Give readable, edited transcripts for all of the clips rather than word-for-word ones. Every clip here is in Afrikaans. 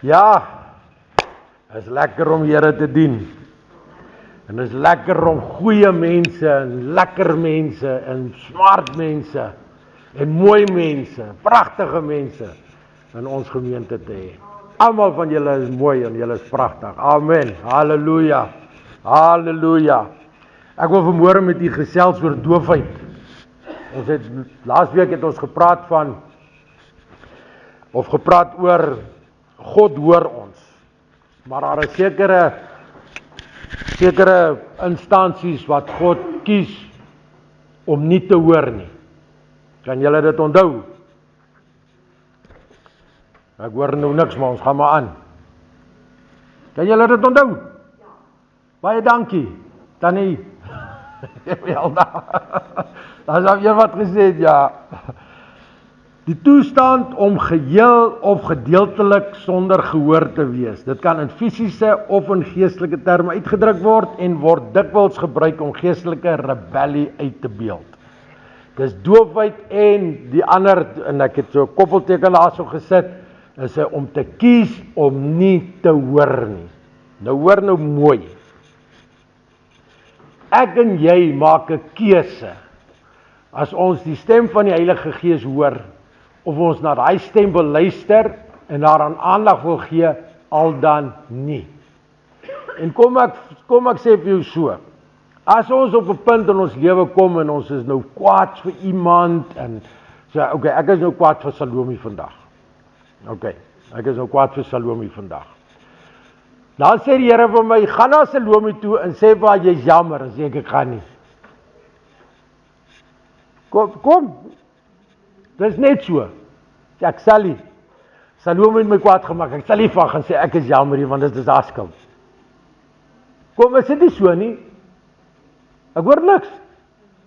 Ja, is lekker om Here te dien. En is lekker om goeie mense en lekker mense en smart mense en mooi mense, pragtige mense in ons gemeente te hê. Almal van julle is mooi en julle is pragtig. Amen. Halleluja. Halleluja. Ek wil vanmôre met u gesels oor doofheid. Laasweek het ons gepraat oor God hoor ons. Maar daar is sekere instansies wat God kies om nie te hoor nie. Kan julle dit onthou? Ek hoor nou niks, maar ons gaan maar aan. Kan julle dit onthou? Ja. Baie dankie. Tannie. Wel daar is een wat gesê het, ja. Die toestand om geheel of gedeeltelik sonder gehoor te wees. Dit kan in fisiese of in geestelike terme uitgedruk word en word dikwels gebruik om geestelike rebellie uit te beeld. Dis doofheid en die ander, en ek het so 'n koppelteken daarso gesit, is om te kies om nie te hoor nie. Nou hoor nou mooi. Ek en jy maak 'n keuse as ons die stem van die Heilige Gees hoor, of ons na daai stem wil luister en daaraan aandag wil gee, al dan nie. En kom ek sê vir jou so, as ons op 'n punt in ons lewe kom en ons is nou kwaad vir iemand en sê, okay, ek is nou kwaad vir Salome vandag. Okay, ek is nou kwaad vir Salome vandag. Dan sê die Here vir my, gaan na Salome toe en sê vir haar jy's jammer, en sê ek gaan nie. Kom. Dis net so. Ek sal nie. Salome het my kwaad gemaak. Ek sal nie van gaan sê ek is jammer nie, want dit is haar skuld. Kom, is dit nie so nie? Ek hoor niks.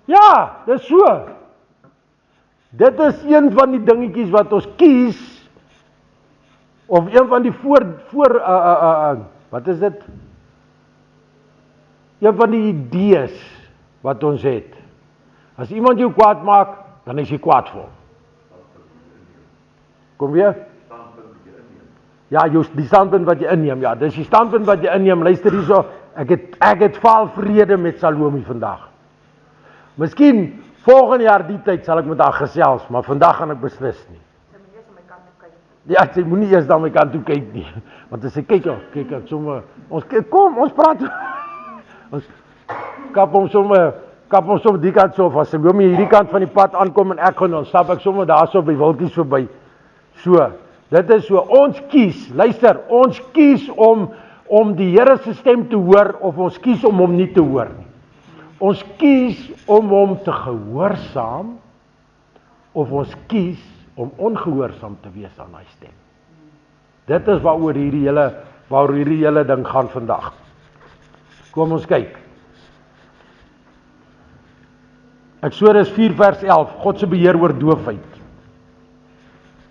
Ja, dis so. Dit is een van die dingetjies wat ons kies, of een van die wat is dit? Een van die idees wat ons het. As iemand jou kwaad maak, dan is jy kwaad vir hom. Kom weer? Ja, die standpunt wat jy inneem, ja, dis die standpunt wat jy inneem. Luister hierso, ek het vaal vrede met Salome vandag. Miskien volgende jaar die tyd sal ek met haar gesels, maar vandag gaan ek beslis nie. Ja, sy moenie eers na my kant toe kyk nie. Want as sy kyk ek sommer, ons praat. Ons kap hom sommer die kant so, as Salome hierdie kant van die pad aankom en ek gaan, dan stap ek sommer daar so by Wilkies verby. So, dit is so, ons kies, luister, ons kies om die Here se stem te hoor, of ons kies om hom nie te hoor nie. Ons kies om hom te gehoorsaam, of ons kies om ongehoorsaam te wees aan hy stem. Dit is waaroor hierdie hele ding gaan vandag. Kom ons kyk. Eksodus 4 vers 11, God se beheer oor doofheid.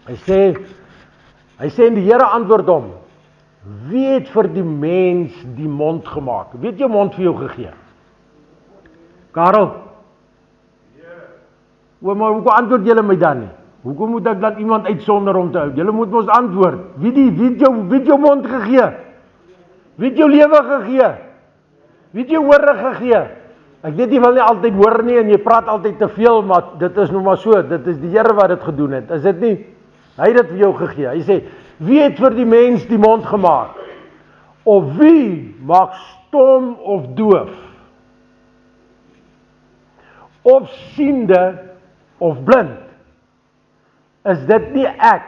Hy sê en die Here antwoord hom, wie het vir die mens die mond gemaak? Wie het jou mond vir jou gegee? Karel? Maar hoekom antwoord julle my dan nie? Hoekom moet ek dan iemand uitsonder om te hou? Julle moet ons antwoord. Wie het jou mond gegee? Wie het jou lewe gegee? Wie het jou hore gegee? Ek weet jy wil nie altyd hoor nie en jy praat altyd te veel, maar dit is nou maar so. Dit is die Here wat dit gedoen het. Is dit nie? Hy het dit vir jou gegee. Hy sê, wie het vir die mens die mond gemaak? Of wie maak stom of doof? Of siende of blind? Is dit nie ek,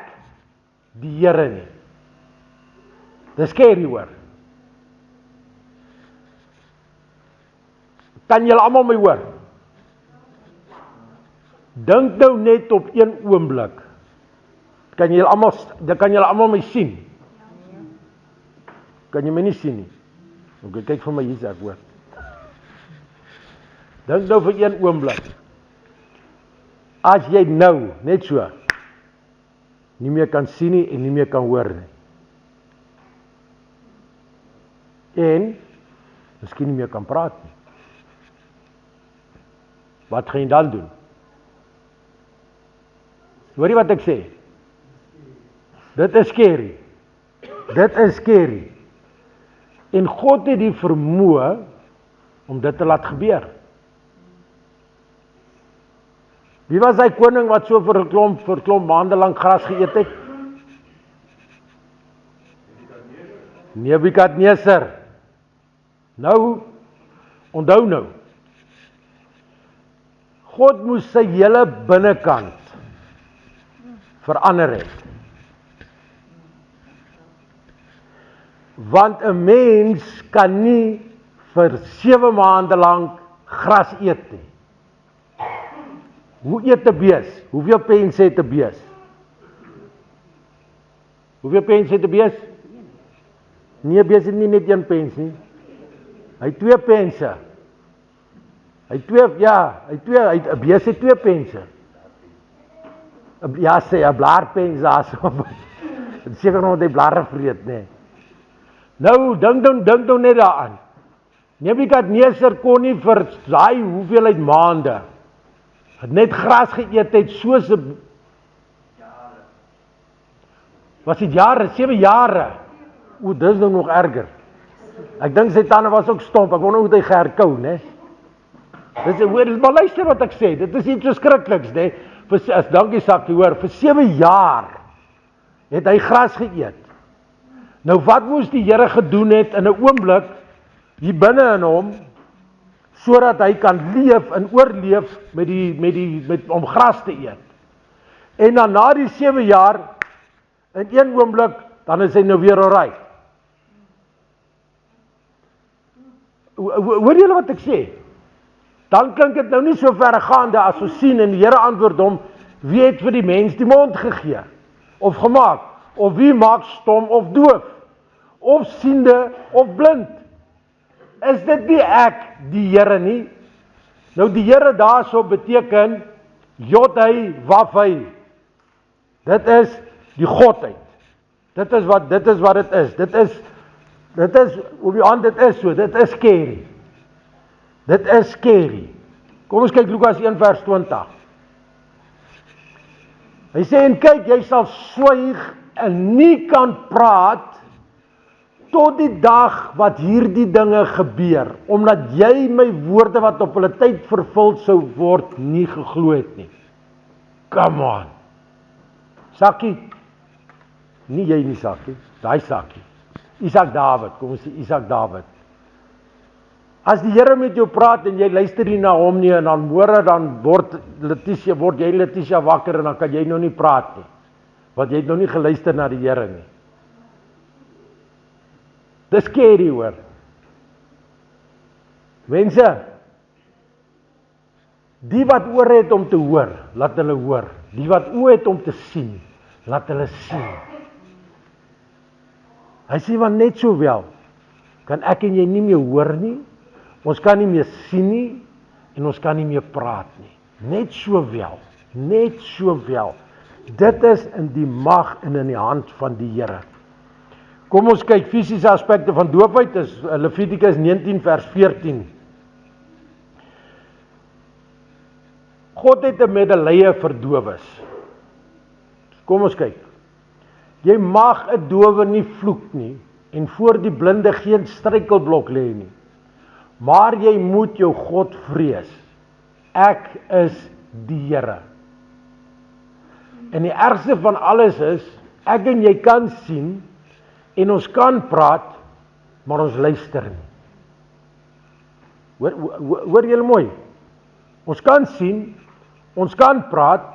die Here nie? Dis scary hoor. Kan julle almal my hoor? Dink nou net op een oomblik. Kan julle almal my sien? Kan jy my nie sien nie? Ok, kyk vir my hier, ek hoor. Dink nou vir een oomblik. As jy nou, net so, nie meer kan sien nie en nie meer kan hoor nie. En, miskien nie meer kan praat nie. Wat gaan jy dan doen? Hoor jy wat ek sê? Dit is scary. Dit is scary. En God het die vermoë om dit te laat gebeur. Wie was hy koning wat so vir 'n klomp maande lank gras geëet het? Nebukadneser. Nou, onthou nou. God moes sy hele binnekant verander het. Want 'n mens kan nie vir 7 maande lank gras eet nie. Hoe eet 'n bees? Hoeveel pense het 'n bees? Hoeveel pense het 'n bees? Nee, 'n bees het nie net 1 pens nie. Hy het 2 pense. Hy het 2, 'n bees het 2 pense. Ja, sê 'n blaarpens daarso. Dit is seker nog die blare vreet, nee. Nou, dink nou net daaraan. Nebukadneser kon nie vir daai hoeveelheid maande net gras geëet het soos 'n was dit jare, 7 jare. O, dis nou nog erger. Ek dink sy tande was ook stomp. Ek wonder hoe hy geherkou, né? Dis maar luister wat ek sê. Dit is iets so skrikliks, né? Dankie Sakkie, hoor, vir 7 jaar het hy gras geëet. Nou wat moes die Here gedoen het in 'n oomblik hier binne in hom sodat hy kan leef en oorleef om gras te eet. En dan na die 7 jaar in een oomblik dan is hy nou weer alright. Hoor julle wat ek sê? Dan klink dit nou nie so verregaande as ons sien en die Here antwoord hom, wie het vir die mens die mond gegee of gemaak? Of wie maak stom of doof? Of siende of blind? Is dit nie ek die Here nie? Nou die Here daarso beteken Jod-hy, Waf-hy. Dit is die Godheid. Dit is wat dit is. Dit is op die hand dit is so, dit is scary. Dit is scary. Kom ons kyk Lukas 1 vers 20. Hy sê en kyk, jy sal swyg en nie kan praat tot die dag wat hierdie dinge gebeur, omdat jy my woorde wat op hulle tyd vervul sou word nie geglo het nie. Come on. Sakkie. Nie jy nie Sakkie, daai Sakkie. Isak David, kom ons sê Isak David. As die Here met jou praat en jy luister nie na hom nie en dan môre dan word jy Letitia wakker en dan kan jy nou nie praat nie. Want jy het nou nie geluister na die Here nie. Dis scary hoor. Mense, die wat oor het om te hoor, laat hulle hoor. Die wat oë het om te sien, laat hulle sien. Hy sê want net sowel kan ek en jy nie meer hoor nie, ons kan nie meer sien nie en ons kan nie meer praat nie. Net sowel. Dit is in die mag en in die hand van die Here. Kom ons kyk fisiese aspekte van doofheid, dis Levitikus 19 vers 14. God het 'n medelee vir dowes. Kom ons kyk. Jy mag 'n dowe nie vloek nie en voor die blinde geen struikelblok lê nie. Maar jy moet jou God vrees. Ek is die Here. En die ergste van alles is, ek en jy kan sien en ons kan praat, maar ons luister nie. Hoor julle mooi? Ons kan sien, ons kan praat,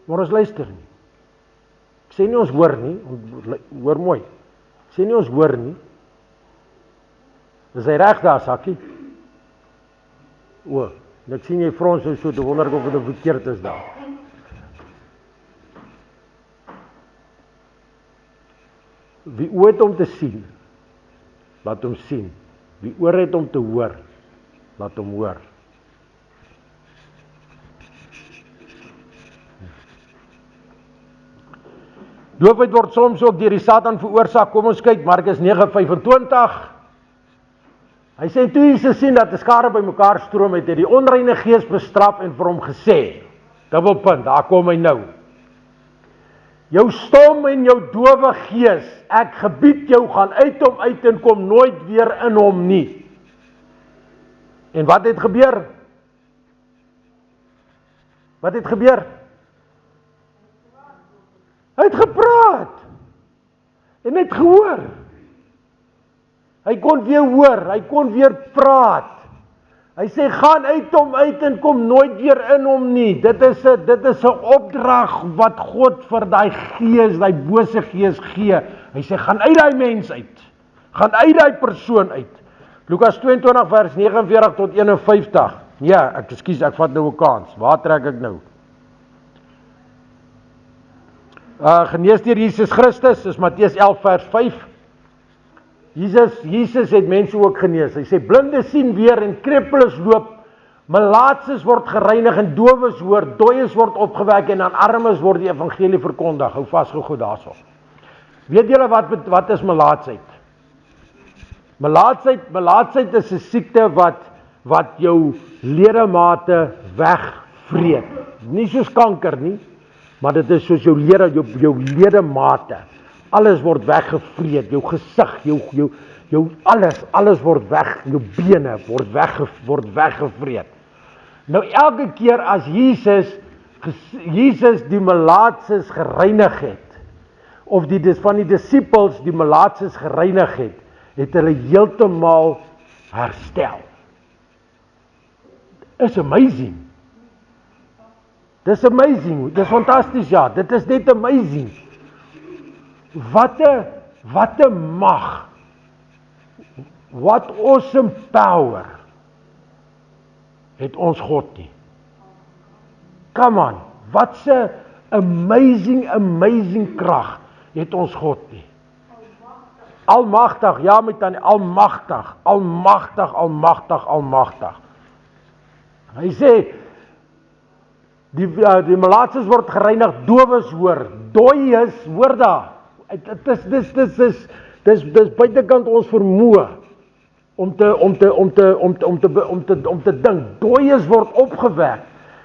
maar ons luister nie. Ek sê nie ons hoor nie, hoor mooi. Ek sê nie ons hoor nie. Is hy reg daar, Sakkie? O, ek sien jy frons so, te wonder of dit verkeerd is daar. Wie oor het om te sien, laat hom sien. Wie oor het om te hoor, laat hom hoor. Doofheid word soms ook deur die Satan veroorsaak. Kom ons kyk, Markus 9:25. Hy sê, toe Jesus sien dat 'n skare bymekaar stroom, het hy die onreine gees bestraf en vir hom gesê, dubbelpunt, daar kom hy nou. jou stom en jou dowe gees, ek gebied jou, gaan uit hom uit en kom nooit weer in hom nie. En wat het gebeur? Wat het gebeur? Hy het gepraat. En hy het gehoor. Hy kon weer hoor, hy kon weer praat. Hy sê, gaan uit hom uit en kom nooit weer in hom nie. Dit is 'n opdrag wat God vir daai gees, daai bose gees gee. Hy sê, gaan uit daai mens uit. Gaan uit daai persoon uit. Lukas 22 vers 49 tot 51. Ja, ek vat nou 'n kans. Waar trek ek nou? Genees deur Jesus Christus, is Matteus 11 vers 5. Jesus het mense ook genees. Hy sê, blinde sien weer en kreppeles loop, malaatses word gereinig en dowes hoor, dooies word opgewek en aan armes word die evangelie verkondig. Hou vas gou goed daarso. Weet julle wat is malaatsheid? Malaatsheid is 'n siekte wat jou ledemate wegvreet. Nie soos kanker nie, maar dit is soos jou ledemate. Alles word weggevreet, jou gesig, jou alles word weg, jou bene word weggevreet. Nou elke keer as Jesus die malaatses gereinig het, of van die disippels die malaatses gereinig het hulle heeltemal herstel. Is amazing. Dis amazing, dis fantasties, ja, dit is net amazing. Wat 'n mag, what awesome power het ons God nie. Come on, wat 'n amazing krag het ons God nie. Almagtig, ja met aan almagtig. Hy sê, die malaatses word gereinig, dowes hoor, dooies, hoor daar. Dis buitekant ons vermoë om te dink. Dooies word opgewek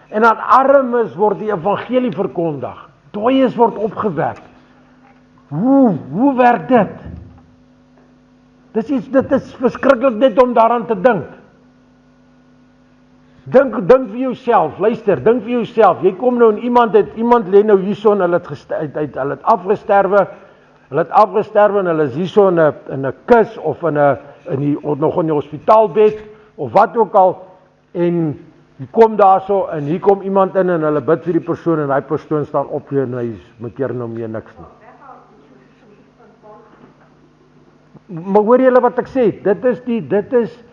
en aan armes word die evangelie verkondig. Dooies word opgewek. Hoe werk dit? Dit is verskriklik net om daaraan te dink. Dink vir jouself, luister, dink vir jouself. Jy kom nou en iemand lê nou hierso en hulle het afgesterwe. Hulle het afgesterwe en hulle is hierso in 'n kus of nog in die hospitaalbed of wat ook al, en jy kom daarso en hier kom iemand in en hulle bid vir die persoon en daai persoon staan op en hy maak nou meer niks nie. Maar hoor julle wat ek sê? Dit is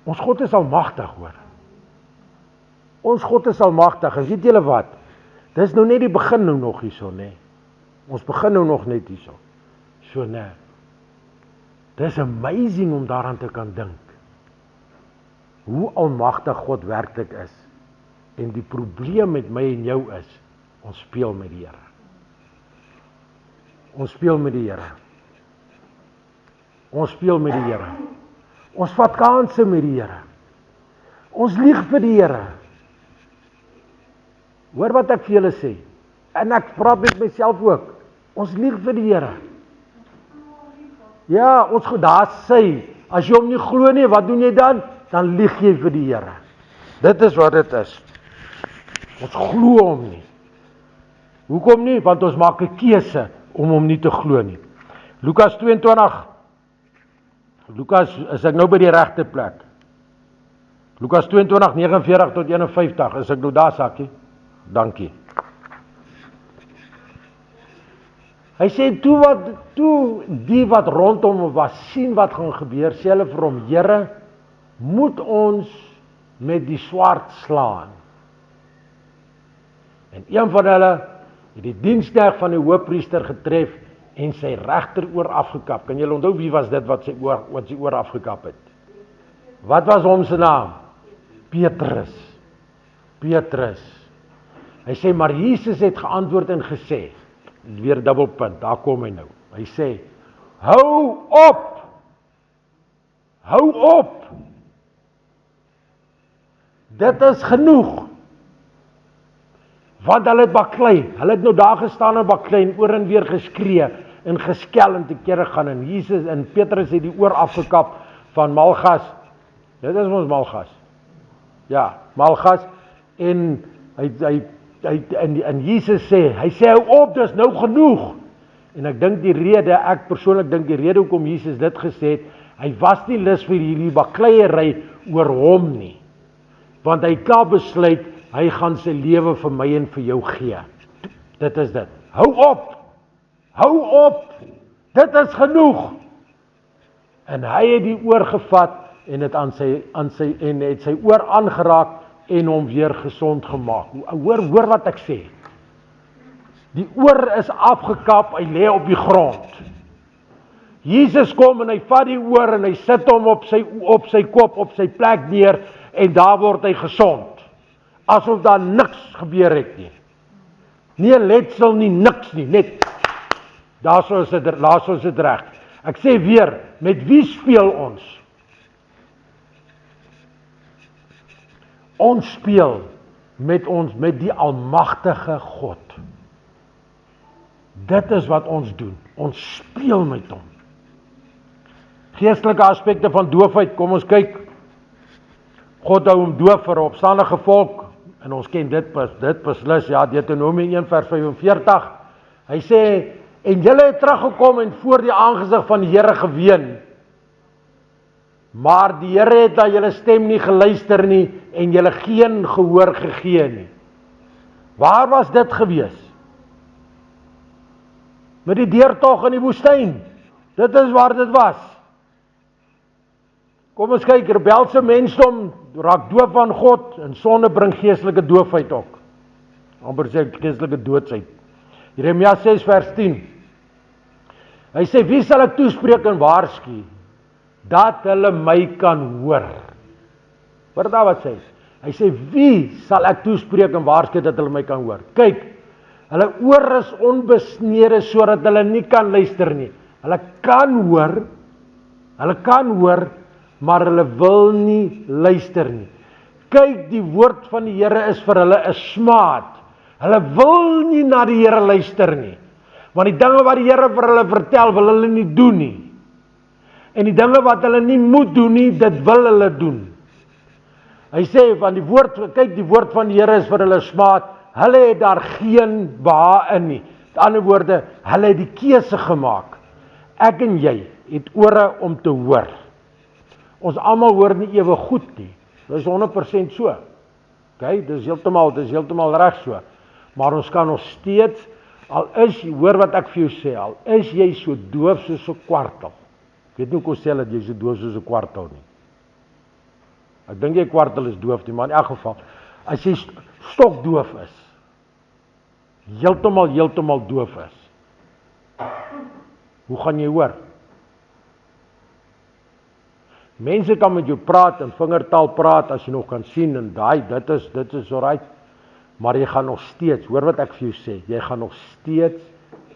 ons God is almagtig, hoor. Ons God is almagtig. En weet julle wat? Dis nou net die begin nou nog hierso, nê. Ons begin nou nog net hierso. So nê. Dis amazing om daaraan te kan dink. Hoe almagtig God werklik is. En die probleem met my en jou is, ons speel met die Here. Ons speel met die Here. Ons speel met die Here. Ons vat kansse met die Here. Ons lieg vir die Here. Hoor wat ek vir julle sê. En ek praat met myself ook. Ons lieg vir die Here. Ja, ons daar sê, as jy hom nie glo nie, wat doen jy dan? Dan lieg jy vir die Here. Dit is wat dit is. Ons glo hom nie. Hoekom nie? Want ons maak 'n keuse om hom nie te glo nie. Lukas 22. Lukas, is ek nou by die regte plek? Lukas 22, 49 tot 51, is ek nou daar, Sakkie? Dankie. Hy sê, toe die wat rondom hom was, sien wat gaan gebeur, sê hulle vir hom, Here, moet ons met die swaard slaan? En een van hulle het die diensknegt van die hoofpriester getref en sy regteroor afgekap. Kan julle onthou wie was dit wat sy oor afgekap het? Wat was hom se naam? Petrus. Hy sê, maar Jesus het geantwoord en gesê, weer dubbelpunt, daar kom hy nou. Hy sê, hou op. Dit is genoeg. Want hulle het baklei, hulle het nou daar gestaan in baklei en oor en weer geskree en geskel en te kere gaan en Jesus en Petrus het die oor afgekap van Malgas. Dit is ons Malgas. Ja, Malgas en en Jesus sê, hy sê hou op, dis nou genoeg. En ek dink ek persoonlik dink die rede hoekom Jesus dit gesê het, hy was nie lus vir hierdie bakleiery oor hom nie. Want hy het klaar besluit, hy gaan sy lewe vir my en vir jou gee. Dit is dit. Hou op, dit is genoeg. En hy het die oor gevat en het het sy oor aangeraak en hom weer gesond gemaak. Hoor wat ek sê. Die oor is afgekap, hy lê op die grond. Jesus kom en hy vat die oor en hy sit hom op sy kop, op sy plek neer en daar word hy gesond. Asof daar niks gebeur het nie. Nie letsel nie, niks nie, net. Laat ons dit reg. Ek sê weer, met wie speel ons? Ons speel met die almagtige God. Dit is wat ons doen. Ons speel met hom. Geestelike aspekte van doofheid, kom ons kyk. God hou hom doof vir 'n opstandige volk. En ons ken dit beslis, ja, Deuteronomium 1 vers 45. Hy sê, en julle het teruggekom en voor die aangesig van die Here geween. Maar die Here het na julle stem nie geluister nie en julle geen gehoor gegee nie. Waar was dit gewees? Met die deurtog in die woestyn. Dit is waar dit was. Kom ons kyk, rebelse mensdom raak doof van God en sonde bring geestelike doofheid ook. Amper sê geestelike doodsheid. Jeremia 6 vers 10. Hy sê, wie sal ek toespreek en waarsku, dat hulle my kan hoor? Hoor daar wat sê? Hy sê, wie sal ek toespreek en waarsku dat hulle my kan hoor? Kyk, hulle oor is onbesnede sodat hulle nie kan luister nie. Hulle kan hoor, maar hulle wil nie luister nie. Kyk, die woord van die Here is vir hulle 'n smaad. Hulle wil nie na die Here luister nie. Want die dinge wat die Here vir hulle vertel, wil hulle nie doen nie. En die dinge wat hulle nie moet doen nie, dit wil hulle doen. Hy sê, van die woord van die Here is vir hulle smaad. Hulle het daar geen behaag in nie. Met ander woorde, hulle het die keuse gemaak. Ek en jy het ore om te hoor. Ons almal hoor nie ewe goed nie. Dit is 100% so. Okay, dis heeltemal reg so. Maar ons kan nog steeds, hoor wat ek vir jou sê, al is jy so doof soos 'n kwartel. Ek weet nie hoe kon sê dat jy so doof soos 'n kwartel nie. Ek dink jy kwartel is doof nie, maar in elk geval, as jy stokdoof is, heeltemal doof is, hoe gaan jy hoor? Mense kan met jou praat en vingertaal praat as jy nog kan sien en dit is alright. Maar jy gaan nog steeds, hoor wat ek vir jou sê, jy gaan nog steeds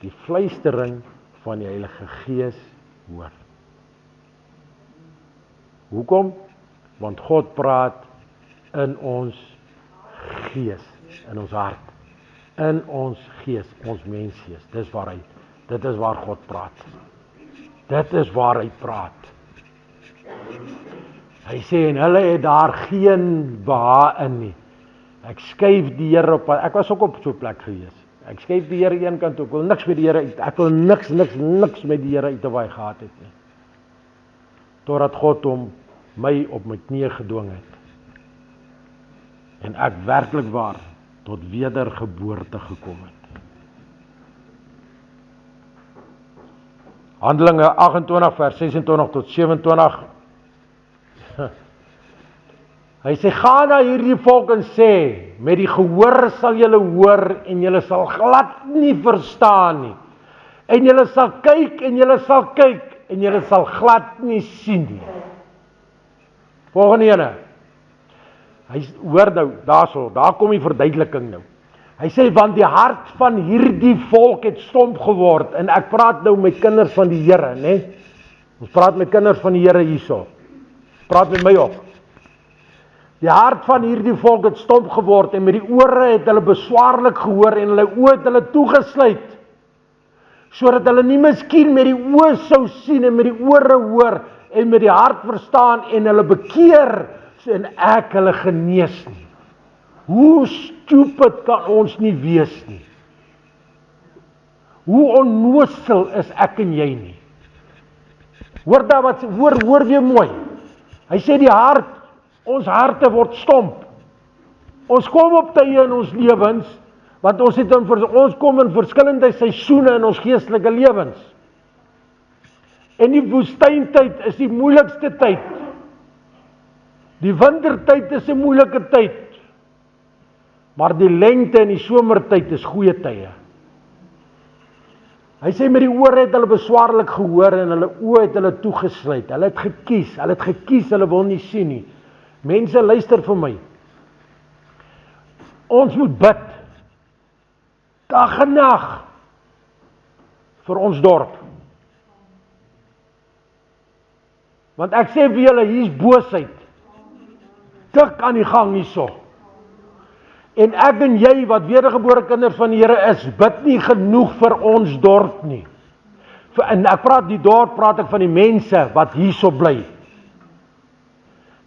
die fluistering van die Heilige Gees hoor. Hoekom? Want God praat in ons gees, in ons hart, in ons gees, ons mensgees. Dit is waar God praat. Dit is waar hy praat. Hy sê, en hulle het daar geen behaag in nie. Ek skuif die Here op, ek was ook op so 'n plek gewees. Ek skuif die Here een kant toe, ek wil niks met die Here uit, ek wil niks met die Here uit te waai gehad het nie. Totdat God my op my knieë gedwing het. En ek werklik waar tot wedergeboorte gekom het. Handelinge 28 vers 26 tot 27. Hy sê, gaan na hierdie volk en sê, met die gehoor sal julle hoor en julle sal glad nie verstaan nie. En julle sal kyk en julle sal kyk en julle sal glad nie sien nie. Volgende ene. Hy hoor nou, daar kom die verduideliking nou. Hy sê, want die hart van hierdie volk het stomp geword, en ek praat nou met kinders van die Here, né? Ons praat met kinders van die Here hierso. Praat met my ook. Die hart van hierdie volk het stomp geword en met die ore het hulle beswaarlik gehoor en hulle oë het hulle toegesluit, sodat hulle nie miskien met die oë sou sien en met die ore hoor en met die hart verstaan en hulle bekeer en ek hulle genees nie. Hoe stupid kan ons nie wees nie? Hoe onnoosel is ek en jy nie? Hoor daar wat, hoor weer mooi. Hy sê die hart, ons harte word stomp. Ons kom op tye in ons lewens, want ons kom in verskillende seisoene in ons geestelike lewens. En die woestyntyd is die moeilikste tyd. Die wintertyd is 'n moeilike tyd. Maar die lente en die somertyd is goeie tye. Hy sê met die ore het hulle beswaarlik gehoor en hulle oë het hulle toegesluit. Hulle het gekies, hulle wil nie sien nie. Mense, luister vir my. Ons moet bid. Dag en nag vir ons dorp. Want ek sê vir julle, hier is boosheid. Dik aan die gang hierso. En ek en jy wat wedergebore kinders van die Here is, bid nie genoeg vir ons dorp nie. En ek praat die dorp, praat ek van die mense wat hierso bly.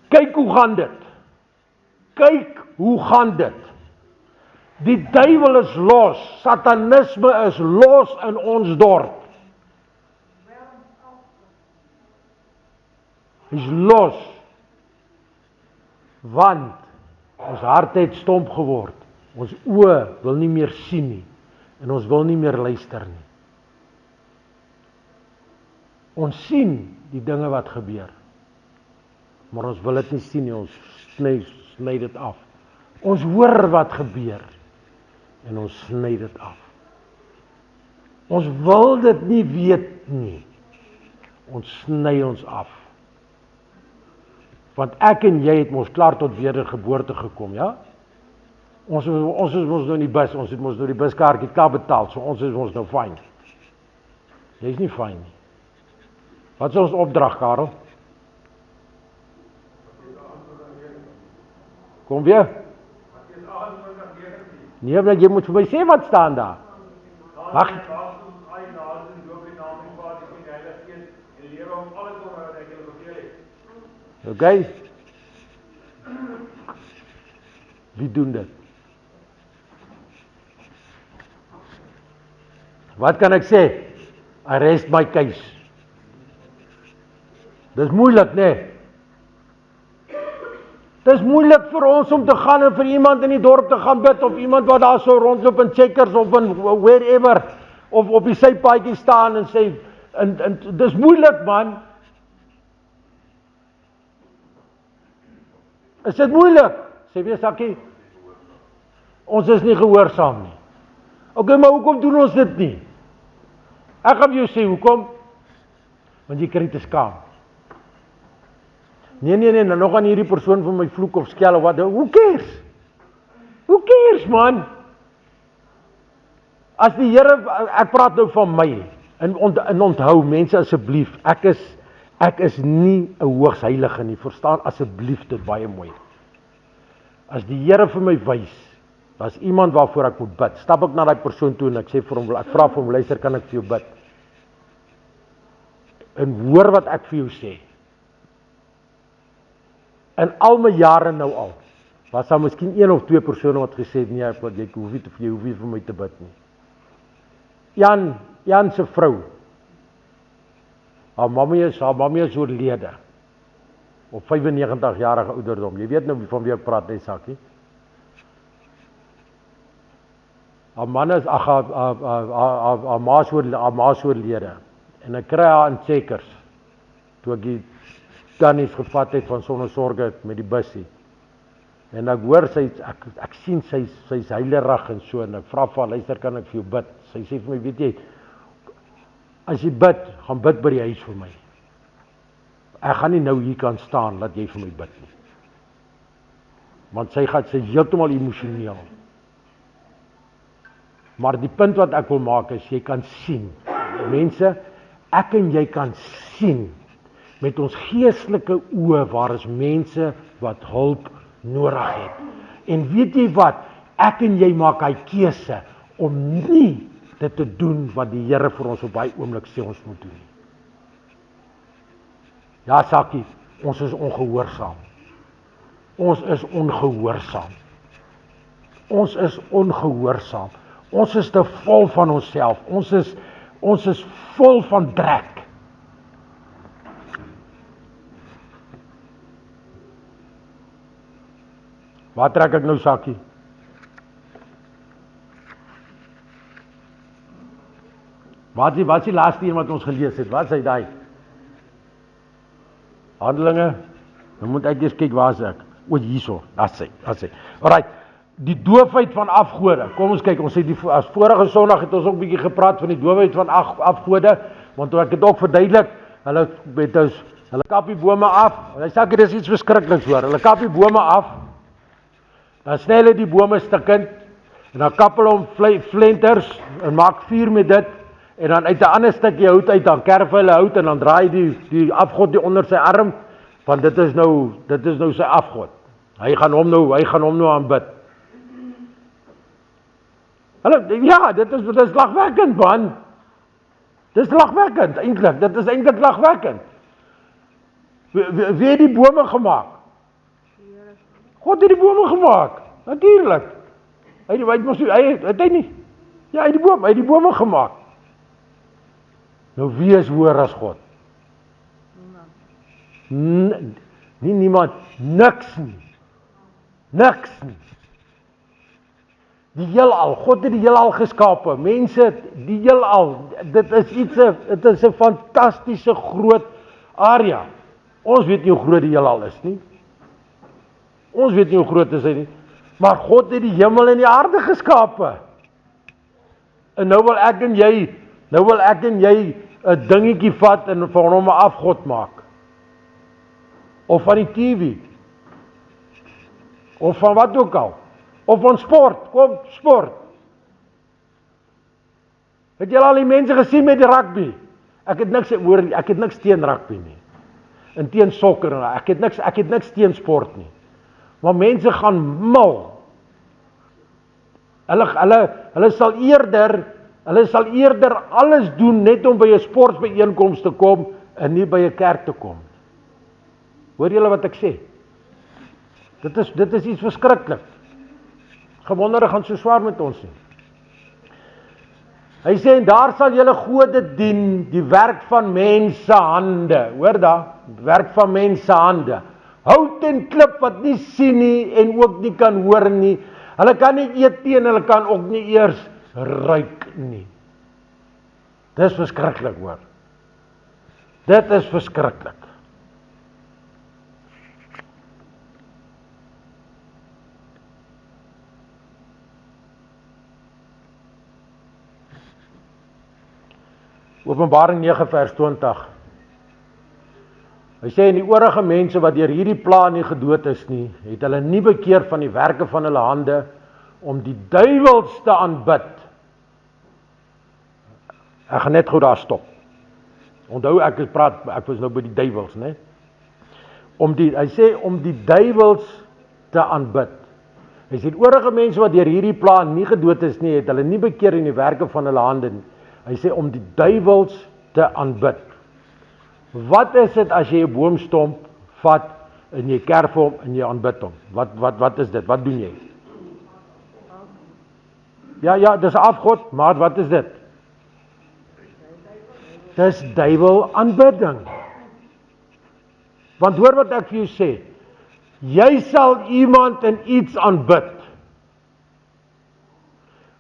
Kyk hoe gaan dit. Kyk hoe gaan dit. Die duiwel is los, satanisme is los in ons dorp. Hy's los. Want ons harte het stomp geword. Ons oë wil nie meer sien nie. En ons wil nie meer luister nie. Ons sien die dinge wat gebeur. Maar ons wil dit nie sien nie. Ons sny dit af. Ons hoor wat gebeur. En ons sny dit af. Ons wil dit nie weet nie. Ons sny ons af. Want ek en jy het mos klaar tot wedergeboorte gekom, ja? Ons is mos nou in die bus, ons het mos nou die buskaartjie klaar betaal, so ons is mos nou fyn. Jy is nie fyn nie. Wat is ons opdrag, Karel? Kom weer? Nee, maar jy moet vir my sê wat staan daar. Wag. Okay. Wie doen dit? Wat kan ek sê? I rest my case. Dis moeilik, nee. Dis moeilik vir ons om te gaan en vir iemand in die dorp te gaan bid, of iemand wat daar so rondloop in Checkers of in wherever, of op die sypaadjie staan en sê, en dis moeilik, man. Is dit moeilik? Sê weer Sakkie. Ons is nie gehoorsaam nie. Okay, maar hoekom doen ons dit nie? Ek gaan jou sê hoekom. Want jy kry te skaam. Nee, nou nog aan hierdie persoon van my vloek of skel of wat. Who cares? Who cares, man? As die Here, ek praat nou van my. En onthou, mense asseblief, ek is nie 'n hoogs heilige nie, verstaan asseblief dit baie mooi. As die Here vir my wys, daar's iemand waarvoor ek moet bid, stap ek na daai persoon toe en ek sê vir hom, ek vra vir hom, luister, kan ek vir jou bid? En hoor wat ek vir jou sê. In al my jare nou al, was daar miskien 1 of 2 persone wat gesê het, nee, jy hoef nie vir my te bid nie. Jan se vrou, haar mamma is oorlede, op 95-jarige ouderdom. Jy weet nou van wie ek praat, nee, Sakkie. Haar ma is oorlede, en ek kry haar in Checkers, toe ek die tannies gevat het van Sonnesorge met die bussie. En ek hoor, ek sien sy's heilerig en so, en ek vra vir haar, luister, kan ek vir jou bid? Sy sê vir my, weet jy, as jy bid, gaan bid by die huis vir my. Ek gaan nie nou hier kan staan, laat jy vir my bid nie. Want sy heeltemal emosioneel. Maar die punt wat ek wil maak is, jy kan sien, mense, ek en jy kan sien, met ons geestelike oë, waar is mense wat hulp nodig het. En weet jy wat? Ek en jy maak hy keuse om nie dit te doen wat die Here vir ons op daai oomblik sê ons moet doen nie. Ja, Sakkie, ons is ongehoorsaam. Ons is ongehoorsaam. Ons is ongehoorsaam. Ons is te vol van onsself. Ons is vol van drek. Wat trek ek nou, Sakkie? Wat is die laaste een wat ons gelees het? Wat is hy daai? Handelinge? Dan moet ek eers kyk, waar is ek? O, hierso, dat is hy. Alright, die doofheid van afgode. Kom ons kyk, ons het as vorige Sondag het ons ook 'n bietjie gepraat van die doofheid van afgode, want ek het ook verduidelik, hulle kap die bome af. Hy sê dis iets verskrikliks hoor. Hulle kap die bome af. Dan sny hulle die bome stukkend en dan kap hulle hom flenters en maak vuur met dit. En dan uit 'n ander stukkie hout uit, dan kerf hulle hout en dan draai die afgod die onder sy arm, want dit is nou sy afgod. Hy gaan hom nou aanbid. Ja, dit is lagwekkend man. Dit is lagwekkend eintlik. Dit is eintlik lagwekkend. Wie het die bome gemaak? God het die bome gemaak. Natuurlik. Hy het nie. Ja, hy het die bome gemaak. Nou wie is hoër as God? Nie niemand, niks nie. Die heelal, God het die heelal geskape, mense, die heelal, dit is 'n fantastiese groot area. Ons weet nie hoe groot die heelal is nie. Ons weet nie hoe groot is hy nie, maar God het die hemel en die aarde geskape. En nou wil ek en jy 'n dingetjie vat en van hom 'n afgod maak. Of van die TV. Of van wat ook al. Of van sport. Kom, sport. Het julle al die mense gesien met die rugby? Ek het niks teen rugby nie. En teen sokker en ek het niks teen sport nie. Maar mense gaan mal. Hulle sal eerder alles doen net om by 'n sportbyeenkoms te kom en nie by 'n kerk te kom. Hoor julle wat ek sê? Dit is iets verskriklik. Gewondere gaan so swaar met ons nie. Hy sê, en daar sal julle gode dien, die werk van mense hande. Hoor daar? Werk van mense hande. Hout en klip wat nie sien nie en ook nie kan hoor nie. Hulle kan nie eet nie en hulle kan ook nie eers ruik nie. Dis verskriklik hoor. Dit is verskriklik. Openbaring 9 vers 20. Hy sê, en die oorige mense wat deur hierdie pla nie gedood is nie, het hulle nie bekeer van die werke van hulle hande, om die duiwels te aanbid. Ek gaan net gou daar stop. Onthou ek was nou by die duiwels, né? Hy sê om die duiwels te aanbid. Hy sê die oorige mense wat deur hierdie pla nie gedood is nie, het hulle nie bekeer in die werke van hulle hande nie. Hy sê om die duiwels te aanbid. Wat is dit as jy 'n boomstomp vat en jy kerf hom en jy aanbid hom? Wat is dit? Wat doen jy? Ja, dis afgod, maar wat is dit? Dis duiwel aanbidding. Want hoor wat ek vir jou sê, jy sal iemand en iets aanbid.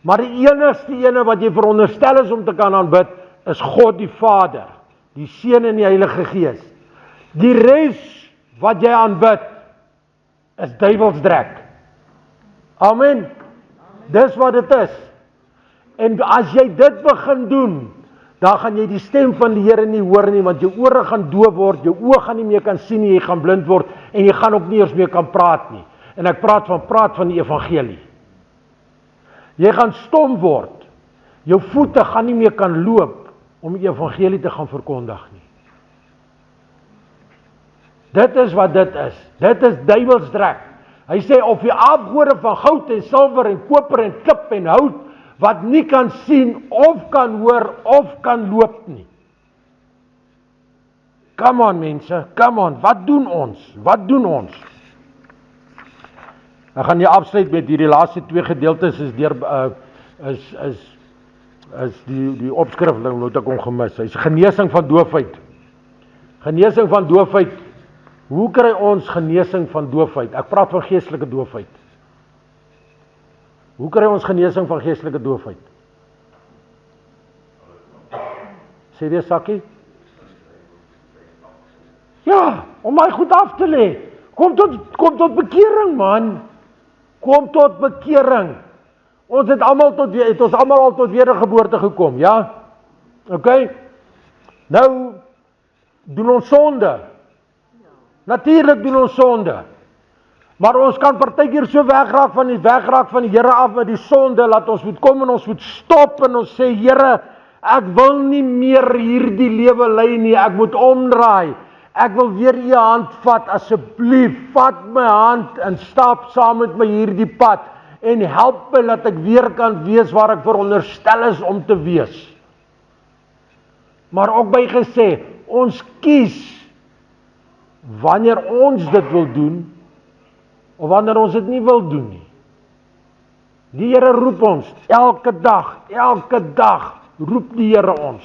Maar die enigste ene wat jy veronderstel is om te kan aanbid, is God die Vader, die Seun en die Heilige Gees. Die res wat jy aanbid, is duiwelsdrek. Amen. Dis wat dit is. En as jy dit begin doen, dan gaan jy die stem van die Here nie hoor nie, want jou ore gaan doof word, jou oë gaan nie meer kan sien nie, jy gaan blind word, en jy gaan ook nie eens meer kan praat nie. En ek praat van die evangelie. Jy gaan stom word, jou voete gaan nie meer kan loop, om die evangelie te gaan verkondig nie. Dit is wat dit is. Dit is duiwelsdrek. Hy sê, of die afgode van goud en silwer en koper en klip en hout, wat nie kan sien, of kan hoor, of kan loop nie. Come on mense, come on, wat doen ons? Wat doen ons? Ek gaan nie afsluit met hierdie laaste 2 gedeeltes, is die opskrifling, moet ek hom gemis. Hy is genesing van doofheid. Genesing van doofheid. Hoe kry ons genesing van doofheid? Ek praat van geestelike doofheid. Hoe kry ons genesing van geestelike doofheid? Sê weer Sakkie? Ja, om my goed af te lê. Kom tot bekering man. Kom tot bekering. Ons het almal al tot wedergeboorte gekom, ja? OK? Nou doen ons sonde. Natuurlik doen ons sonde. Maar ons kan partykeer so wegraak van die Here af met die sonde, laat ons moet kom en ons moet stop en ons sê, Here, ek wil nie meer hierdie lewe lei nie, ek moet omdraai. Ek wil weer u hand vat, asseblief, vat my hand en stap saam met my hierdie pad en help my dat ek weer kan wees waar ek veronderstel is om te wees. Maar ook by gesê, ons kies wanneer ons dit wil doen of wanneer ons dit nie wil doen nie. Die Here roep ons elke dag roep die Here ons.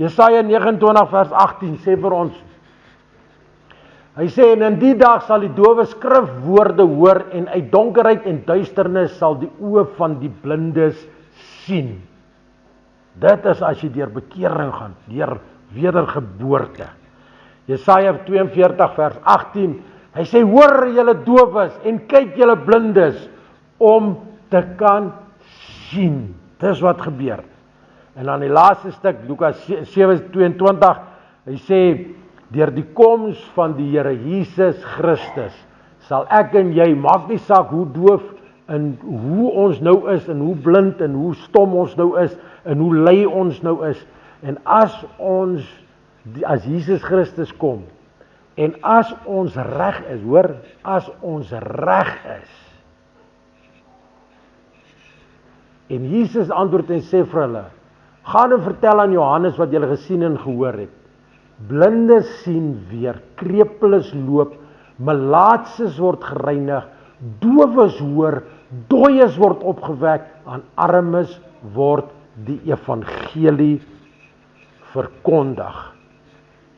Jesaja 29 vers 18 sê vir ons, hy sê, en in die dag sal die dowe skrifwoorde hoor en uit donkerheid en duisternis sal die oë van die blindes sien. Dit is as jy deur bekering gaan, deur wedergeboorte. Jesaja 42 vers 18, hy sê, hoor julle dowes en kyk julle blindes om te kan sien. Dis wat gebeur. En dan die laaste stuk, Lukas 7:22, hy sê, deur die koms van die Here Jesus Christus, sal ek en jy, maak nie saak hoe doof en hoe ons nou is, en hoe blind en hoe stom ons nou is, en hoe lui ons nou is, en as Jesus Christus kom, en as ons reg is, hoor, as ons reg is, en Jesus antwoord en sê vir hulle, gaan en vertel aan Johannes wat julle gesien en gehoor het, blindes sien weer, krepeles loop, melaatses word gereinig, dowes hoor, dooies word opgewek, aan armes word die evangelie verkondig.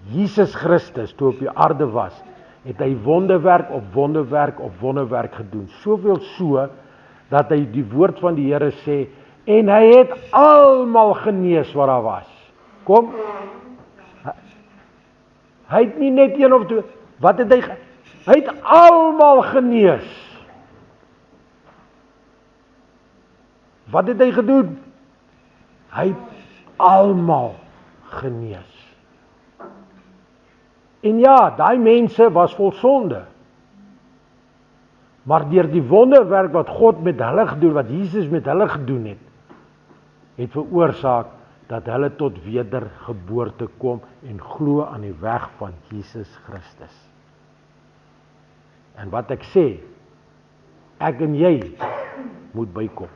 Jesus Christus, toe op die aarde was, het hy wonderwerk op wonderwerk op wonderwerk gedoen. Soveel so, dat hy die woord van die Here sê, en hy het almal genees wat daar was. Kom, hy het nie net een of twee, wat het hy, hy het almal genees. Wat het hy gedoen? Hy het almal genees. En ja, daai mense was vol sonde. Maar deur die wonderwerk wat God met hulle gedoen, wat Jesus met hulle gedoen het veroorsaak dat hulle tot wedergeboorte kom en glo aan die weg van Jesus Christus. En wat ek sê, ek en jy moet bykom.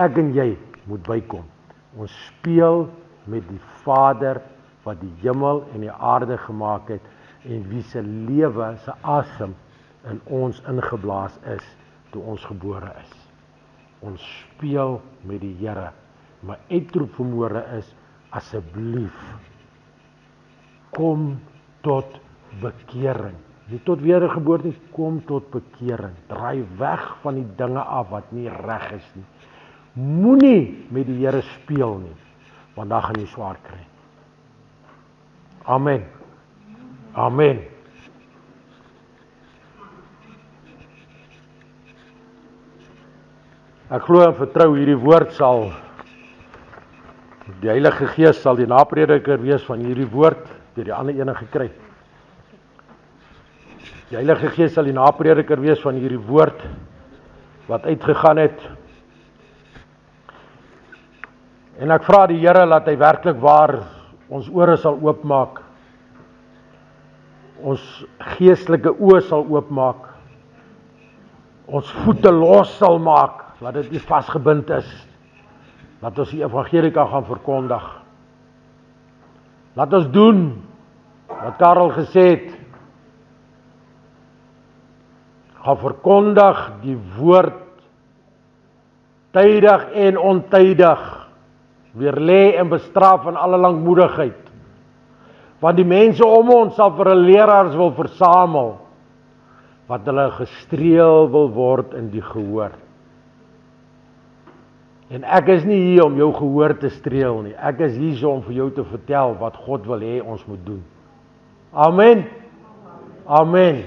Ek en jy moet bykom. Ons speel met die Vader wat die hemel en die aarde gemaak het en wie se lewe, se asem in ons ingeblaas is toe ons gebore is. Ons speel met die Here. My uitroep vanmôre is, asseblief, kom tot bekering. Nie tot wedergeboorte, kom tot bekering. Draai weg van die dinge af wat nie reg is nie. Moenie met die Here speel nie, want dan gaan jy swaar kry. Amen. Amen. Ek glo en vertrou hierdie woord sal, die Heilige Gees sal die naprediker wees van hierdie woord, deur die ander ene gekry. Die Heilige Gees sal die naprediker wees van hierdie woord, wat uitgegaan het. En ek vra die Here, laat hy werklik waar ons ore sal oopmaak, ons geestelike oë sal oopmaak, ons voete los sal maak, laat dit nie vasgebind is. Laat ons die evangelie kan gaan verkondig. Laat ons doen wat Karel gesê het. Gaan verkondig die woord tydig en ontydig, weerlê en bestraf van alle lankmoedigheid. Want die mense om ons sal vir hulle leraars wil versamel, wat hulle gestreel wil word in die gehoor. En ek is nie hier om jou gehoor te streel nie, ek is hier om vir jou te vertel wat God wil hê ons moet doen. Amen. Amen.